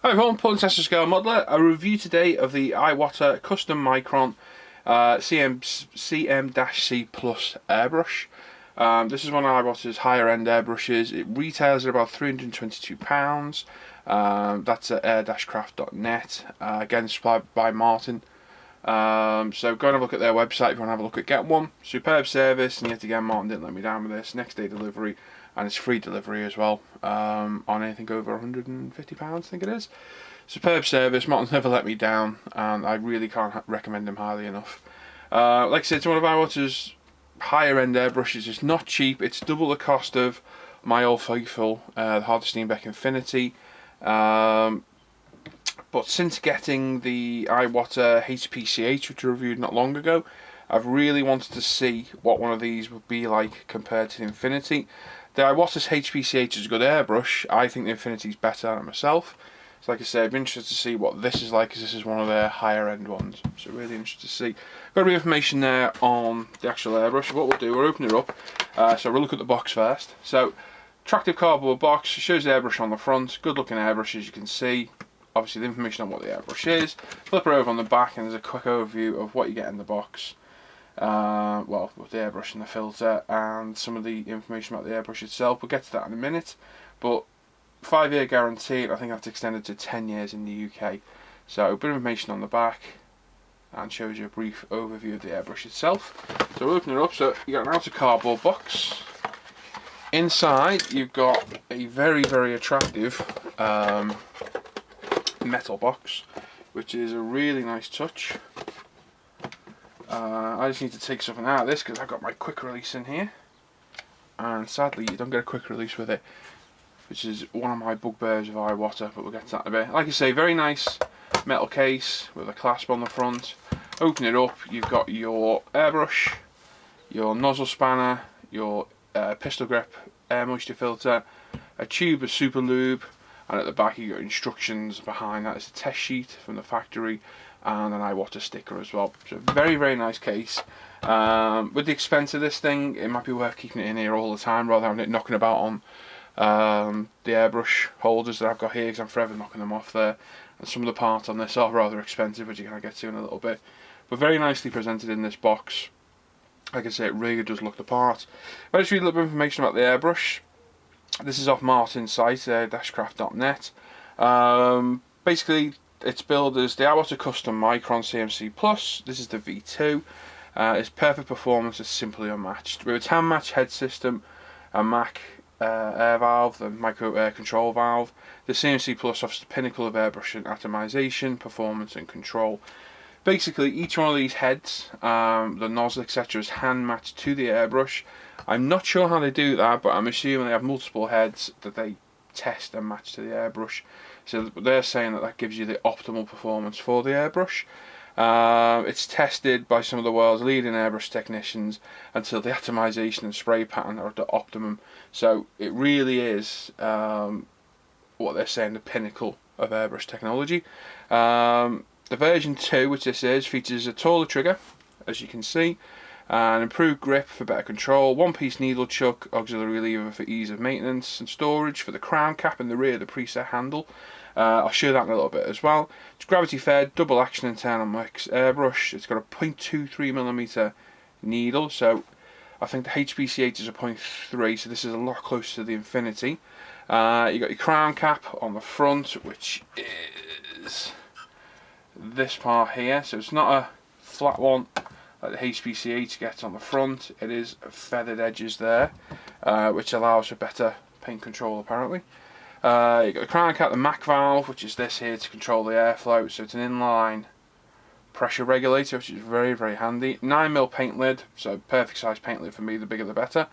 Hi everyone, Paul and Tester Scale Modeler. A review today of the Iwata Custom Micron CM-C Plus airbrush. This is one of Iwata's higher end airbrushes. It retails at about £322. That's at air-craft.net. Again, supplied by Martin. So go and have a look at their website if you want to have a look at get one. Superb service, and yet again Martin didn't let me down with this. Next day delivery, and it's free delivery as well on anything over £150 I think it is. Superb service, Martin's never let me down, and I really can't recommend him highly enough. Like I said, it's one of Iwata's higher end airbrushes. It's not cheap, it's double the cost of my old faithful, the Hardestein Beck Infinity. But since getting the Iwata HPCH, which I reviewed not long ago, I've really wanted to see what one of these would be like compared to the Infinity. The Iwata's HPCH is a good airbrush. I think the Infinity is better than it myself. So like I say, I've been interested to see what this is like, because this is one of their higher end ones. So really interested to see. Got a bit of information there on the actual airbrush. What we'll do, we'll open it up. So we'll look at the box first. So, attractive cardboard box, shows the airbrush on the front. Good looking airbrush, as you can see. Obviously the information on what the airbrush is. Flip it over on the back and there's a quick overview of what you get in the box. Well, with the airbrush and the filter and some of the information about the airbrush itself. We'll get to that in a minute. But 5-year guarantee, and I think that's extended to 10 years in the UK. So a bit of information on the back and shows you a brief overview of the airbrush itself. So we'll open it up. So you got an outer cardboard box. Inside you've got a very, very attractive metal box, which is a really nice touch. I just need to take something out of this because I've got my quick release in here, and sadly you don't get a quick release with it, which is one of my bugbears of Iwata, but we'll get to that in a bit. Like I say, very nice metal case with a clasp on the front. Open it up, you've got your airbrush, your nozzle spanner, your pistol grip air moisture filter, a tube of super lube, and at the back you got instructions behind that. It's a test sheet from the factory and an Iwata sticker as well. So very, very nice case. With the expense of this thing, it might be worth keeping it in here all the time rather than it knocking about on the airbrush holders that I've got here, because I'm forever knocking them off there. And some of the parts on this are rather expensive, which you're going to get to in a little bit. But very nicely presented in this box. Like I say, it really does look the part. I'll just read a little bit of information about the airbrush. This is off Martin's site, air-craft.net. Basically, it's billed as the Iwata Custom Micron CMC Plus. This is the V2. It's perfect performance, it's simply unmatched. With its hand match head system, a Mac air valve, the micro air control valve, the CMC Plus offers the pinnacle of airbrush and atomization, performance and control. Basically, each one of these heads, the nozzle, etc., is hand matched to the airbrush. I'm not sure how they do that, but I'm assuming they have multiple heads that they test and match to the airbrush. So they're saying that that gives you the optimal performance for the airbrush. It's tested by some of the world's leading airbrush technicians until the atomization and spray pattern are at the optimum. So it really is what they're saying, the pinnacle of airbrush technology. The version 2, which this is, features a taller trigger, as you can see, an improved grip for better control, one-piece needle chuck, auxiliary lever for ease of maintenance, and storage for the crown cap in the rear of the preset handle. I'll show that in a little bit as well. It's gravity-fed, double action internal mix airbrush. It's got a 0.23mm needle, so I think the HPCH is a 0.3, so this is a lot closer to the Infinity. You got your crown cap on the front, which is this part here, so it's not a flat one like the HPCH gets on the front. It is feathered edges there, which allows for better paint control apparently. You've got the crown cap, the Mac valve, which is this here to control the airflow, so it's an inline pressure regulator, which is very, very handy. 9mm paint lid, so perfect size paint lid for me, the bigger the better.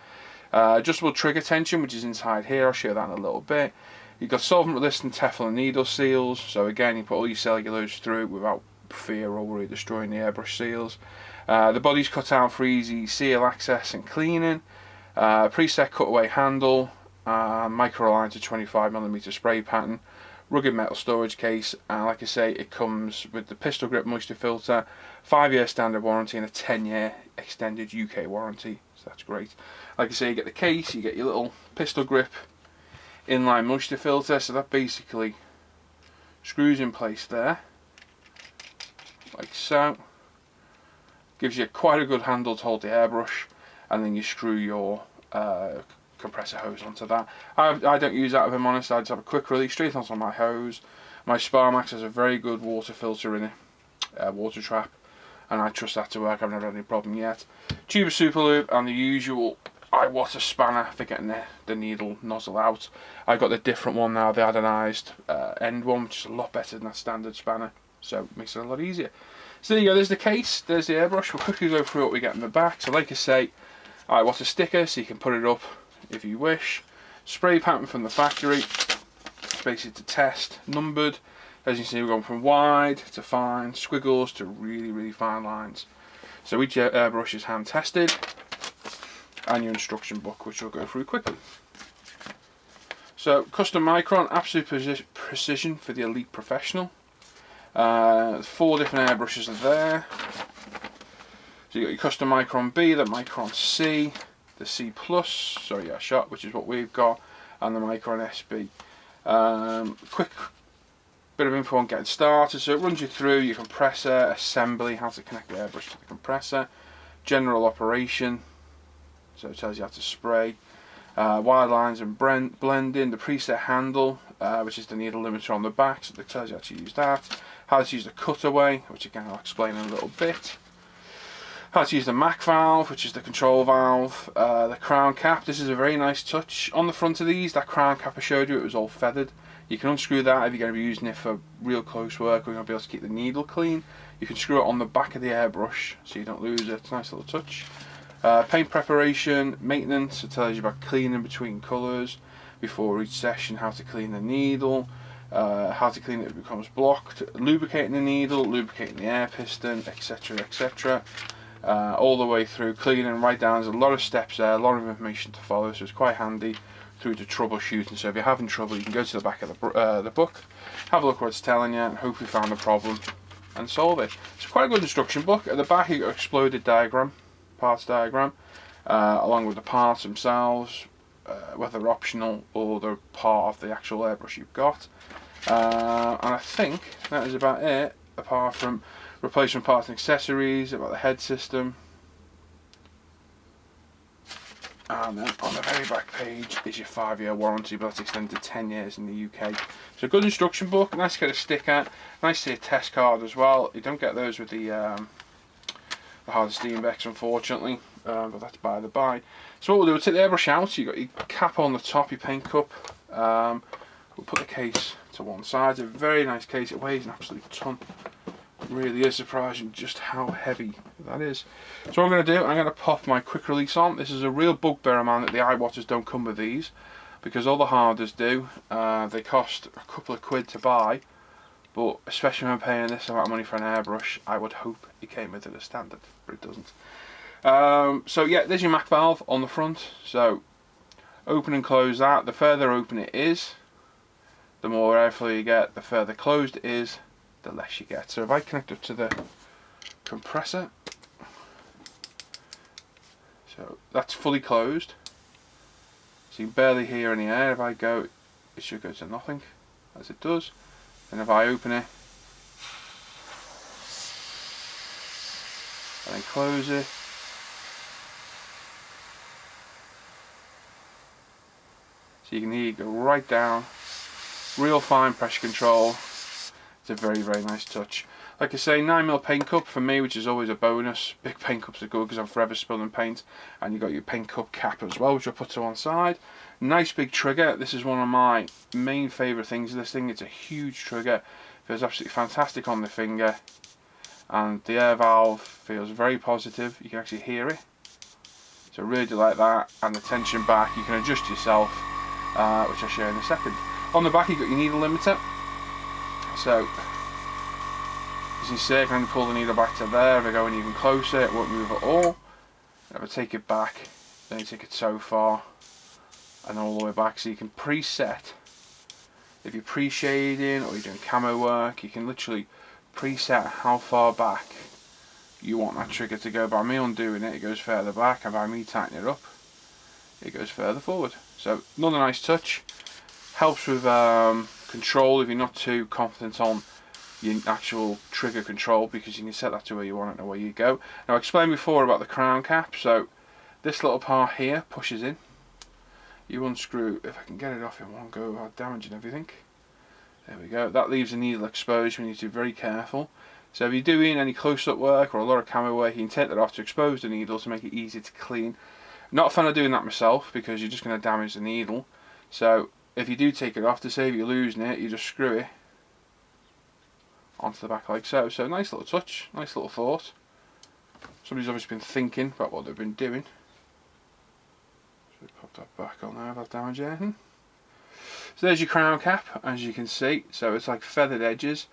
Adjustable trigger tension, which is inside here, I'll show that in a little bit. You've got solvent resistant Teflon needle seals, so again you put all your cellulose through without fear or worry destroying the airbrush seals. The body's cut out for easy seal access and cleaning. Preset cutaway handle, micro-aligned to 25mm spray pattern, rugged metal storage case, and like I say, it comes with the pistol grip moisture filter, 5-year standard warranty and a 10-year extended UK warranty, so that's great. Like I say, you get the case, you get your little pistol grip inline moisture filter, so that basically screws in place there, like so. Gives you quite a good handle to hold the airbrush, and then you screw your compressor hose onto that. I don't use that, if I'm honest. I just have a quick release straight onto my hose. My Sparmax has a very good water filter in it, water trap, and I trust that to work. I've never had any problem yet. Tube of super lube and the usual Iwata spanner for getting the needle nozzle out. I got the different one now, the anodized end one, which is a lot better than that standard spanner, so it makes it a lot easier. So there you go, there's the case, there's the airbrush. We'll quickly go through what we get in the back. So like I say, Iwata sticker, so you can put it up if you wish. Spray pattern from the factory, basically to test, numbered. As you can see, we're going from wide to fine, squiggles to really, really fine lines. So each airbrush is hand tested, and your instruction book, which we'll go through quickly. So custom Micron, absolute precision for the elite professional. 4 different airbrushes are there. So you got your custom Micron B, the Micron C, the C+, shot, which is what we've got, and the Micron SB. Quick bit of info on getting started. So it runs you through your compressor, assembly, how to connect the airbrush to the compressor, general operation, so it tells you how to spray, wide lines and blending, the preset handle, which is the needle limiter on the back, so it tells you how to use that, how to use the cutaway, which again I'll explain in a little bit, how to use the MAC valve, which is the control valve, the crown cap. This is a very nice touch on the front of these. That crown cap I showed you, it was all feathered. You can unscrew that if you're going to be using it for real close work, or you're going to be able to keep the needle clean. You can screw it on the back of the airbrush so you don't lose it. It's a nice little touch. Paint preparation, maintenance, it tells you about cleaning between colours before each session, how to clean the needle, how to clean it if it becomes blocked, lubricating the needle, lubricating the air piston, etc, etc. All the way through, cleaning right down. There's a lot of steps there, a lot of information to follow, so it's quite handy through to troubleshooting. So if you're having trouble, you can go to the back of the book, have a look what it's telling you, and hopefully find the problem and solve it. It's quite a good instruction book. At the back you got exploded diagram, parts diagram, along with the parts themselves, whether optional or they're part of the actual airbrush you've got. And I think that is about it, apart from replacement parts and accessories, about the head system. And then on the very back page is your 5-year warranty, but that's extended to 10 years in the UK. So a good instruction book, nice to get a sticker, nice to see a test card as well. You don't get those with the hardest Steambex, unfortunately, but that's by the by. So what we'll do, we'll take the airbrush out. You've got your cap on the top, your paint cup. We'll put the case to one side. It's a very nice case, it weighs an absolute ton. It really is surprising just how heavy that is. So what I'm going to do, I'm going to pop my quick release on. This is a real bugbear of mine that the Iwatas don't come with these, because all the harders do. They cost a couple of quid to buy, but especially when I'm paying this amount of money for an airbrush, I would hope it came with it as standard, but it doesn't. So yeah, there's your MAC valve on the front. So open and close that. The further open it is, the more airflow you get. The further closed it is, the less you get. So if I connect up to the compressor, so that's fully closed, so you can barely hear any air. If I go, it should go to nothing, as it does. And if I open it and then close it, so you can hear it go right down, real fine pressure control. It's a very, very nice touch. Like I say, 9mm paint cup for me, which is always a bonus. Big paint cups are good because I'm forever spilling paint. And you've got your paint cup cap as well, which I'll put to one side. Nice big trigger. This is one of my main favourite things of this thing. It's a huge trigger. Feels absolutely fantastic on the finger. And the air valve feels very positive. You can actually hear it. So I really do like that. And the tension back, you can adjust yourself, which I'll show you in a second. On the back you've got your needle limiter. So, as you see, I can pull the needle back to there. If I go in even closer, it won't move at all. If I take it back, then you take it so far, and all the way back. So you can preset. If you're pre-shading or you're doing camo work, you can literally preset how far back you want that trigger to go. By me undoing it, it goes further back, and by me tightening it up, it goes further forward. So another nice touch. Helps with control if you're not too confident on your actual trigger control, because you can set that to where you want it and away you go. Now I explained before about the crown cap, so this little part here pushes in. You unscrew, if I can get it off in one go without damaging everything. There we go. That leaves the needle exposed. We need to be very careful. So if you're doing any close-up work or a lot of camera work, you can take that off to expose the needle to make it easier to clean. Not a fan of doing that myself, because you're just going to damage the needle. So if you do take it off, to save you losing it, you just screw it onto the back like so. So nice little touch, nice little thought. Somebody's obviously been thinking about what they've been doing. So pop that back on there without damaging anything. So there's your crown cap, as you can see. So it's like feathered edges.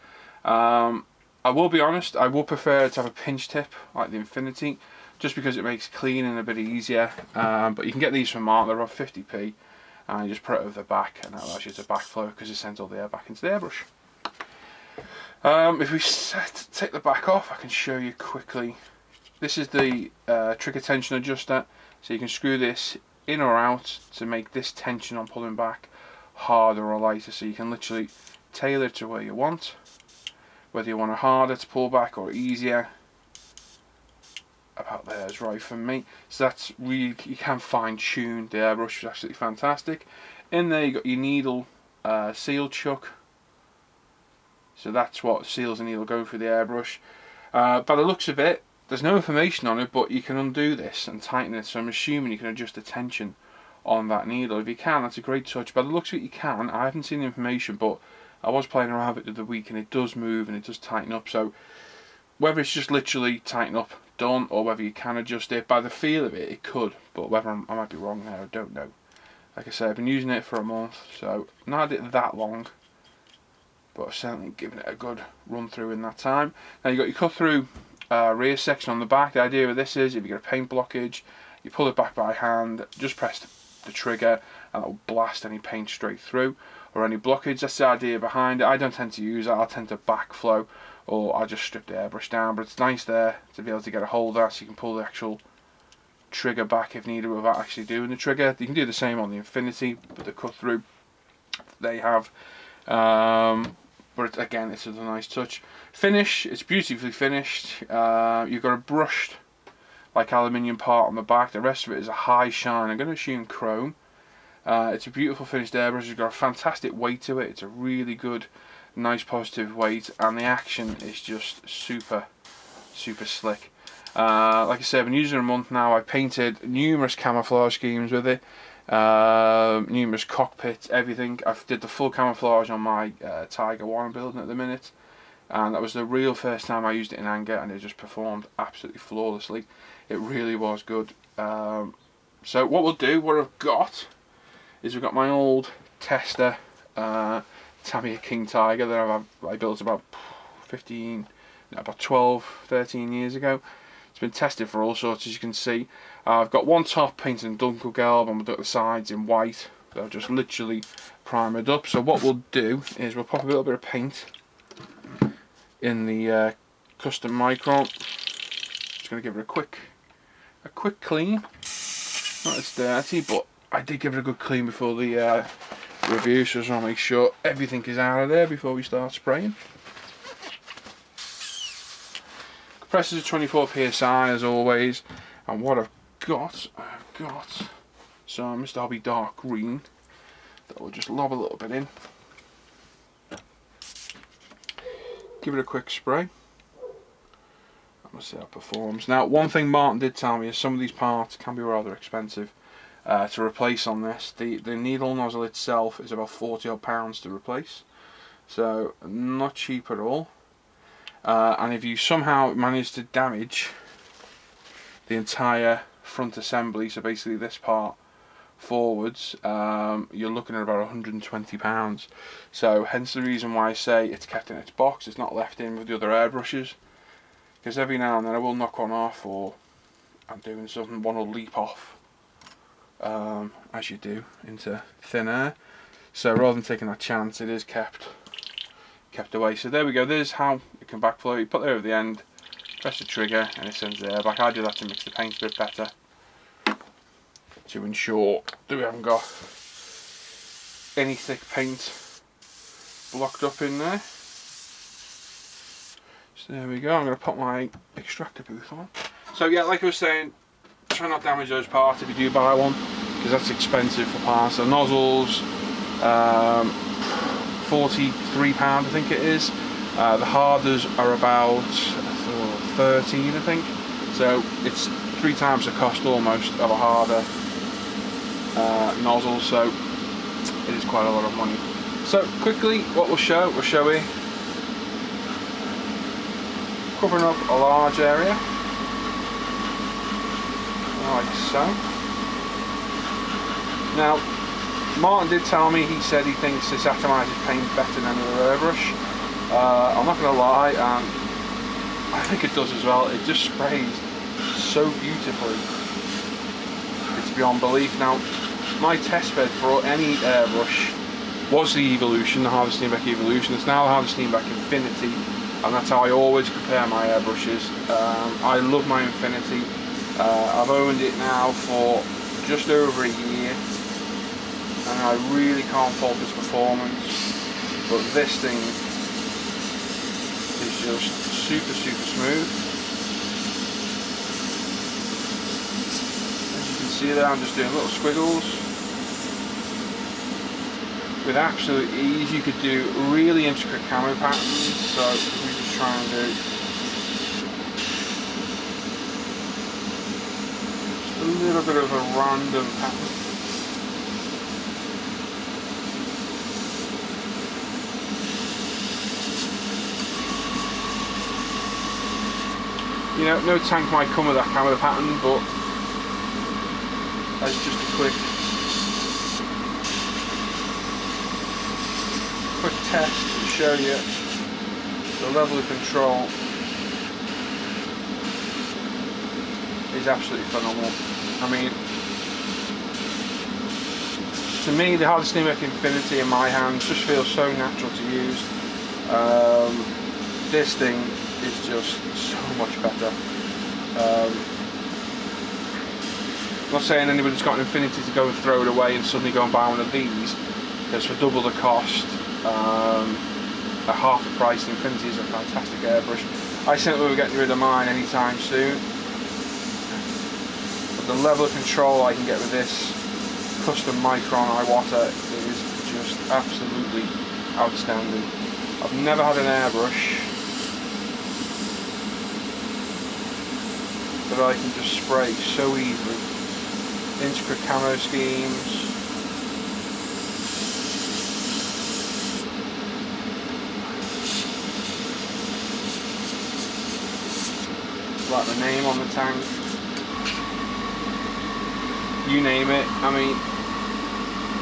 I will be honest, I would prefer to have a pinch tip like the Infinity, just because it makes cleaning a bit easier. But you can get these from Mark, they're about 50p, and you just put it over the back, and that allows you to backflow because it sends all the air back into the airbrush. If we take the back off, I can show you quickly. This is the trigger tension adjuster, so you can screw this in or out to make this tension on pulling back harder or lighter, so you can literally tailor it to where you want, whether you want it harder to pull back or easier. About there is right for me. So that's really, you can fine tune the airbrush, which is absolutely fantastic. In there you got your needle seal chuck, so that's what seals the needle going through the airbrush. By the looks of it, there's no information on it, but you can undo this and tighten it, so I'm assuming you can adjust the tension on that needle. If you can, that's a great touch. By the looks of it, you can. I haven't seen the information, but I was playing around with it the other week, and it does move and it does tighten up. So whether it's just literally tighten up, done, or whether you can adjust it, by the feel of it, it could. But whether I might be wrong there, I don't know. Like I said, I've been using it for a month, so not had it that long, but I've certainly given it a good run through in that time. Now you've got your cut through rear section on the back. The idea of this is, if you get a paint blockage, you pull it back by hand, just press the trigger, and it will blast any paint straight through, or any blockage. That's the idea behind it. I don't tend to use it. I'll tend to backflow, or I'll just strip the airbrush down, but it's nice there to be able to get a hold of that, so you can pull the actual trigger back if needed without actually doing the trigger. You can do the same on the Infinity, but the cut through they have. But again, it's a nice touch. Finish, it's beautifully finished. You've got a brushed like aluminium part on the back. The rest of it is a high shine, I'm going to assume chrome. It's a beautiful finished airbrush. It's got a fantastic weight to it. It's a really good, nice positive weight, and the action is just super slick. Like I said, I've been using it a month now. I've painted numerous camouflage schemes with it, numerous cockpits, everything. I've did the full camouflage on my Tiger 1 I'm building at the minute, and that was the real first time I used it in anger, and it just performed absolutely flawlessly. It really was good. So what we'll do, what I've got is, we've got my old tester Tamiya King Tiger that I built about 12, 13 years ago. It's been tested for all sorts, as you can see. I've got one top painted in Dunkelgelb, and we'll do the sides in white. They'll just literally primered up. So what we'll do is we'll pop a little bit of paint in the custom Micron. Just going to give it a quick clean. Not as dirty, but I did give it a good clean before the review, so I just want to make sure everything is out of there before we start spraying. Compressors are 24 psi as always, and what I've got some Mr. Hobby dark green that we'll just lob a little bit in. Give it a quick spray. Let's see how it performs. Now, one thing Martin did tell me is some of these parts can be rather expensive to replace on this. The needle nozzle itself is about £40 to replace, so not cheap at all. And if you somehow manage to damage the entire front assembly, so basically this part forwards, you're looking at about £120. So hence the reason why I say it's kept in its box, it's not left in with the other airbrushes, because every now and then I will knock one off, or I'm doing something, one will leap off, as you do, into thin air. So rather than taking that chance, it is kept away. So there we go, there's how it can backflow. You put it over the end, press the trigger, and it sends the air back. I do that to mix the paint a bit better, to ensure that we haven't got any thick paint blocked up in there. So there we go. I'm going to put my extractor booth on. So yeah, like I was saying, try not to damage those parts if you do buy one, because that's expensive for parts. The nozzles, £43 I think it is. The harders are about 13 I think. So it's 3 times the cost almost of a harder nozzle, so it is quite a lot of money. So quickly, what we'll show you covering up a large area, like so. Now, Martin did tell me, he said he thinks this atomises paint better than another airbrush. I'm not going to lie, I think it does as well. It just sprays so beautifully, it's beyond belief. Now, my test bed for any airbrush was the Evolution, the Harvey Steenbeck Evolution. It's now the Harvey Steenbeck Infinity, and that's how I always compare my airbrushes. I love my Infinity. I've owned it now for just over a year, and I really can't fault its performance. But this thing is just super smooth. As you can see there, I'm just doing little squiggles. With absolute ease, you could do really intricate camo patterns. So we just try and do just a little bit of a random pattern. You know, no tank might come with that camo pattern, but that's just a quick test to show you the level of control is absolutely phenomenal. I mean, to me, the Harvey Steenbeck Infinity in my hands just feels so natural to use. This thing is just so much better. I'm not saying anybody's got an Infinity to go and throw it away and suddenly go and buy one of these, because for double the cost, at half the price, the Infinity is a fantastic airbrush. I simply will be getting rid of mine anytime soon. But the level of control I can get with this custom Micron Iwata is just absolutely outstanding. I've never had an airbrush that I can just spray so easily. Intricate camo schemes. Like the name on the tank. You name it. I mean,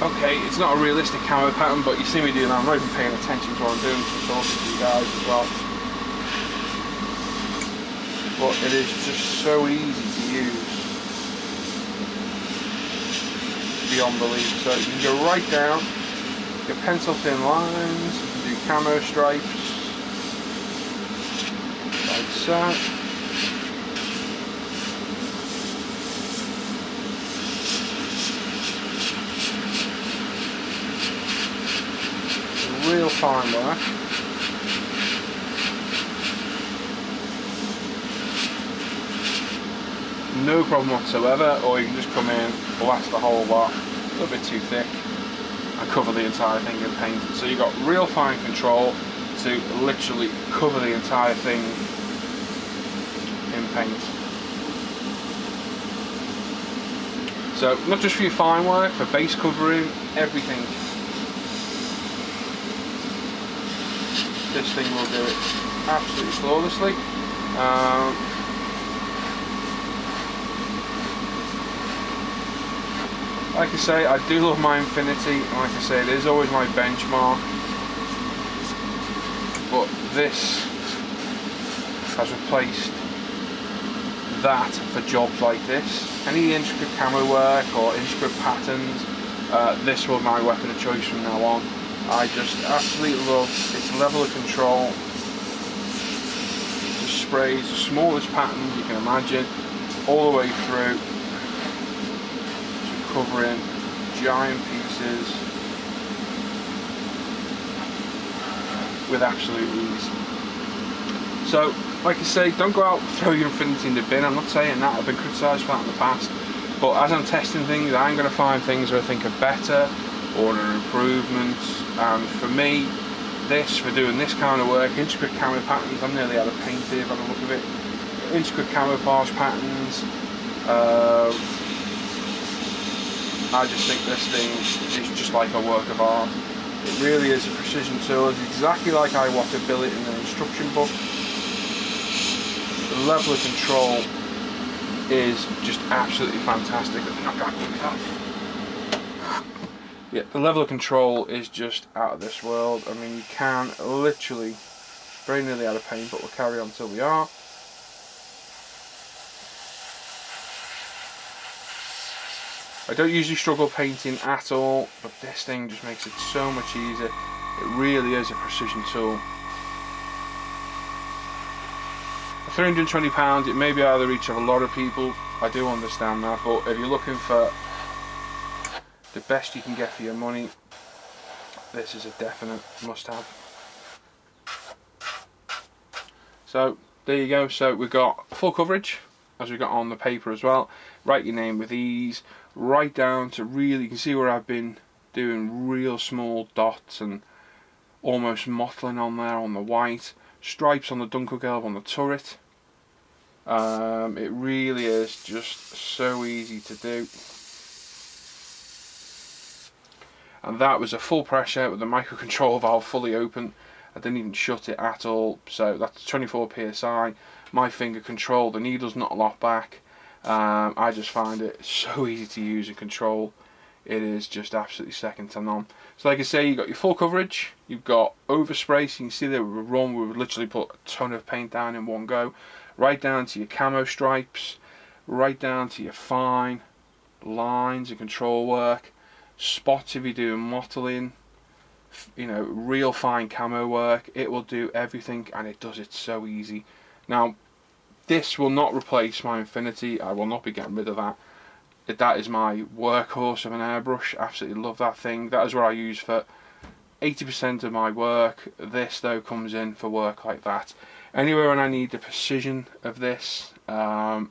okay, it's not a realistic camo pattern, but you see me doing that. I'm not even paying attention to what I'm doing, to talking to you guys as well. But it is just so easy to use, beyond belief. So you can go right down, your pencil thin lines, you can do camo stripes, like so. Real fine work. No problem whatsoever, or you can just come in, blast the whole lot, a little bit too thick, and cover the entire thing in paint. So you've got real fine control to literally cover the entire thing in paint. So not just for your fine work, for base covering, everything. This thing will do it absolutely flawlessly. Like I say, I do love my Infinity, and like I say, it is always my benchmark. But this has replaced that for jobs like this. Any intricate camo work or intricate patterns, this will be my weapon of choice from now on. I just absolutely love its level of control. It sprays the smallest patterns you can imagine all the way through, covering giant pieces. with absolute ease. So, like I say, don't go out throw your Infinity in the bin. I'm not saying that, I've been criticised for that in the past. But as I'm testing things, I'm going to find things that I think are better or are improvements. And for me, for doing this kind of work, intricate camo patterns, I'm nearly out of paint here by the look of it. Intricate camouflage patterns, I just think this thing is just like a work of art. It really is a precision tool. It's exactly like Iwata built it in the instruction book. The level of control is just absolutely fantastic. Yeah, the level of control is just out of this world. I mean, you can literally, very nearly out of paint, but we'll carry on till we are. I don't usually struggle painting at all, but this thing just makes it so much easier. It really is a precision tool. At £320, it may be out of the reach of a lot of people. I do understand that, but if you're looking for the best you can get for your money, this is a definite must-have. So there you go. So we've got full coverage, as we got on the paper as well. Write your name with ease, right down to really, you can see where I've been doing real small dots and almost mottling on there on the white. Stripes on the Dunkelgelb on the turret. It really is just so easy to do. And that was a full pressure with the microcontrol valve fully open. I didn't even shut it at all. So that's 24 psi. My finger control, the needle's not a lot back. I just find it so easy to use and control. It is just absolutely second to none. So like I say, you've got your full coverage, you've got overspray, so you can see there with a run we would literally put a ton of paint down in one go, right down to your camo stripes, right down to your fine lines and control work, spots if you're doing mottling, you know, real fine camo work. It will do everything, and it does it so easy. Now, this will not replace my Infinity. I will not be getting rid of that. That is my workhorse of an airbrush. Absolutely love that thing. That is what I use for 80% of my work. This though comes in for work like that. Anywhere when I need the precision of this, that's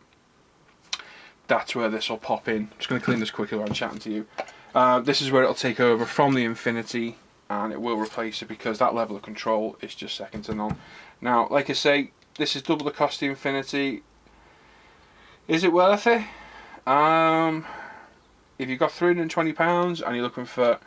where this will pop in. I'm just going to clean this quickly while I'm chatting to you. This is where it'll take over from the Infinity, and it will replace it because that level of control is just second to none. Now, like I say, this is double the cost of the Infinity. Is it worth it? If you've got £320 and you're looking for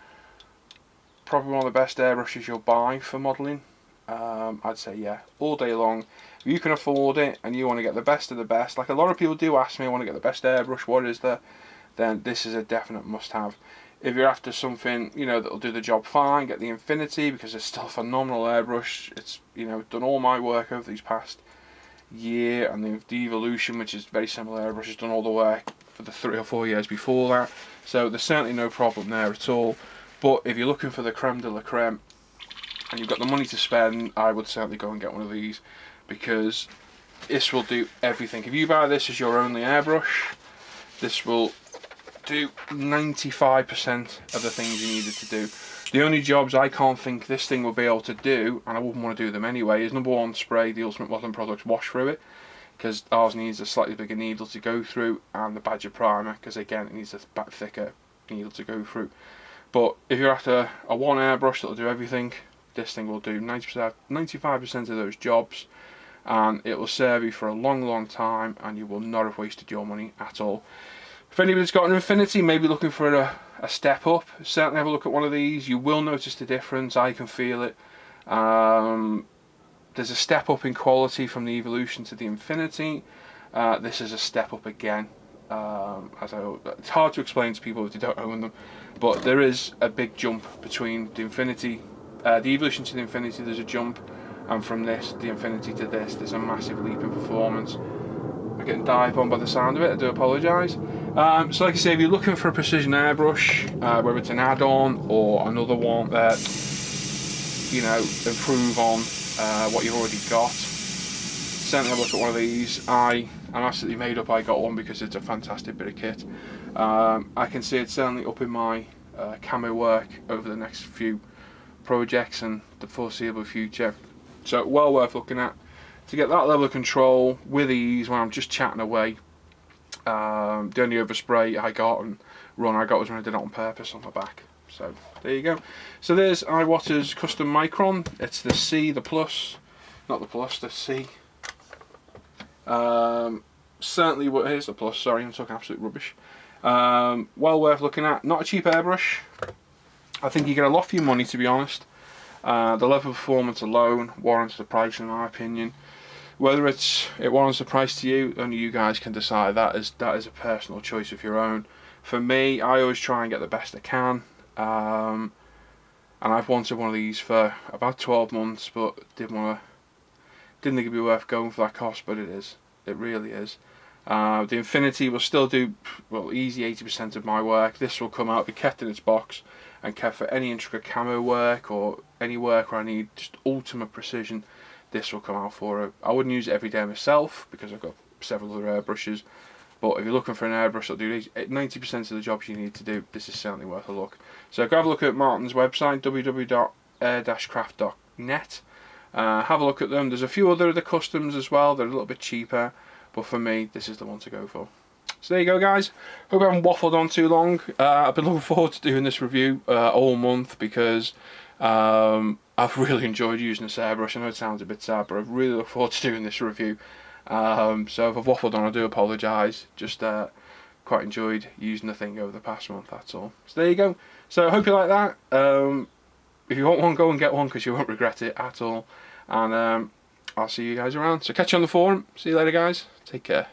probably one of the best airbrushes you'll buy for modelling, I'd say yeah, all day long. If you can afford it and you want to get the best of the best, like a lot of people do ask me, I want to get the best airbrush, what is there? Then this is a definite must-have. If you're after something, you know, that'll do the job fine, get the Infinity, because it's still a phenomenal airbrush. It's, you know, done all my work over these past year, and the Evolution, which is very similar airbrush, has done all the work for the 3 or 4 years before that. So there's certainly no problem there at all. But if you're looking for the creme de la creme and you've got the money to spend, I would certainly go and get one of these, because this will do everything. If you buy this as your only airbrush, this will do 95% of the things you needed to do. The only jobs I can't think this thing will be able to do, and I wouldn't want to do them anyway, is number one, spray the Ultimate Modeling Products wash through it, because ours needs a slightly bigger needle to go through, and the Badger primer, because again it needs a thicker needle to go through. But if you're after a one airbrush that'll do everything, this thing will do 95% of those jobs, and it will serve you for a long time, and you will not have wasted your money at all. If anybody's got an Infinity, maybe looking for a step up, certainly have a look at one of these. You will notice the difference. I can feel it. There's a step up in quality from the Evolution to the Infinity. This is a step up again. It's hard to explain to people if they don't own them, but there is a big jump between the Infinity, the Evolution to the Infinity. There's a jump, and from this, the Infinity to this, there's a massive leap in performance. I'm getting dived on by the sound of it, I do apologise. So like I say, if you're looking for a precision airbrush, whether it's an add-on or another one that, you know, improve on what you've already got, certainly have a look at one of these. I'm absolutely made up I got one because it's a fantastic bit of kit. I can see it certainly up in my camo work over the next few projects and the foreseeable future. So well worth looking at to get that level of control with ease when I'm just chatting away. The only overspray I got and run I got was when I did it on purpose on my back. So there you go. So there's Iwata's custom Micron. It's the C, the plus, not the plus, the C. Certainly, here's the plus. Sorry, I'm talking absolute rubbish. Well worth looking at. Not a cheap airbrush. I think you get a lot for your money, to be honest. The level of performance alone warrants the price, in my opinion. Whether it warrants the price to you, only you guys can decide. That is a personal choice of your own. For me, I always try and get the best I can. And I've wanted one of these for about 12 months, but didn't think it'd be worth going for that cost, but it is. It really is. The Infinity will still do, well, easy 80% of my work. This will come out, be kept in its box, and kept for any intricate camo work or any work where I need just ultimate precision. This will come out for it. I wouldn't use it every day myself because I've got several other airbrushes. But if you're looking for an airbrush that'll do 90% of the jobs you need to do, this is certainly worth a look. So go have a look at Martin's website, www.air-craft.net. Have a look at them. There's a few other customs as well. They're a little bit cheaper, but for me, this is the one to go for. So there you go, guys. Hope I haven't waffled on too long. I've been looking forward to doing this review all month because I've really enjoyed using this airbrush. I know it sounds a bit sad, but I really look forward to doing this review. So if I've waffled on, I do apologise. Just quite enjoyed using the thing over the past month, that's all. So there you go. So I hope you like that. If you want one, go and get one because you won't regret it at all. And I'll see you guys around. So catch you on the forum. See you later, guys. Take care.